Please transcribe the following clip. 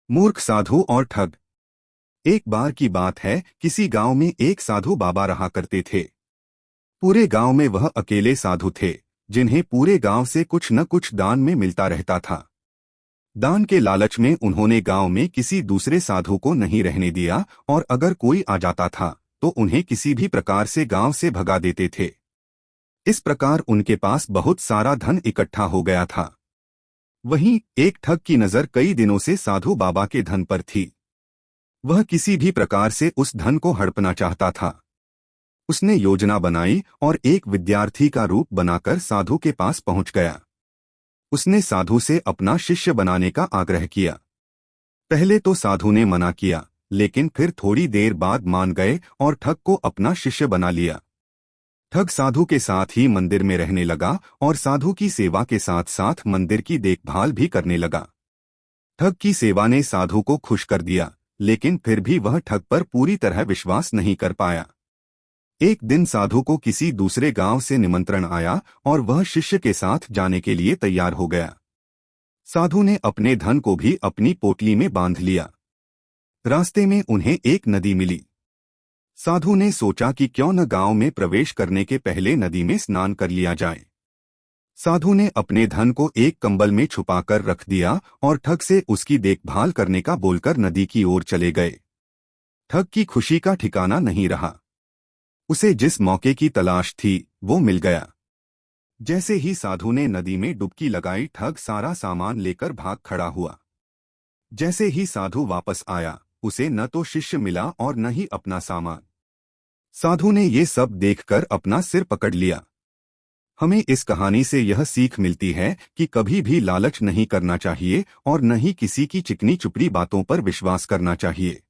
मूर्ख साधु और ठग। एक बार की बात है, किसी गांव में एक साधु बाबा रहा करते थे। पूरे गांव में वह अकेले साधु थे जिन्हें पूरे गांव से कुछ न कुछ दान में मिलता रहता था। दान के लालच में उन्होंने गांव में किसी दूसरे साधु को नहीं रहने दिया और अगर कोई आ जाता था तो उन्हें किसी भी प्रकार से गांव से भगा देते थे। इस प्रकार उनके पास बहुत सारा धन इकट्ठा हो गया था। वहीं एक ठग की नजर कई दिनों से साधु बाबा के धन पर थी। वह किसी भी प्रकार से उस धन को हड़पना चाहता था। उसने योजना बनाई और एक विद्यार्थी का रूप बनाकर साधु के पास पहुंच गया। उसने साधु से अपना शिष्य बनाने का आग्रह किया। पहले तो साधु ने मना किया, लेकिन फिर थोड़ी देर बाद मान गए और ठग को अपना शिष्य बना लिया। ठग साधु के साथ ही मंदिर में रहने लगा और साधु की सेवा के साथ साथ मंदिर की देखभाल भी करने लगा। ठग की सेवा ने साधु को खुश कर दिया, लेकिन फिर भी वह ठग पर पूरी तरह विश्वास नहीं कर पाया। एक दिन साधु को किसी दूसरे गांव से निमंत्रण आया और वह शिष्य के साथ जाने के लिए तैयार हो गया। साधु ने अपने धन को भी अपनी पोटली में बांध लिया। रास्ते में उन्हें एक नदी मिली। साधु ने सोचा कि क्यों न गांव में प्रवेश करने के पहले नदी में स्नान कर लिया जाए। साधु ने अपने धन को एक कंबल में छुपाकर रख दिया और ठग से उसकी देखभाल करने का बोलकर नदी की ओर चले गए। ठग की खुशी का ठिकाना नहीं रहा। उसे जिस मौके की तलाश थी वो मिल गया। जैसे ही साधु ने नदी में डुबकी लगाई, ठग सारा सामान लेकर भाग खड़ा हुआ। जैसे ही साधु वापस आया, उसे न तो शिष्य मिला और न ही अपना सामान। साधु ने ये सब देखकर अपना सिर पकड़ लिया। हमें इस कहानी से यह सीख मिलती है कि कभी भी लालच नहीं करना चाहिए और न ही किसी की चिकनी चुपड़ी बातों पर विश्वास करना चाहिए।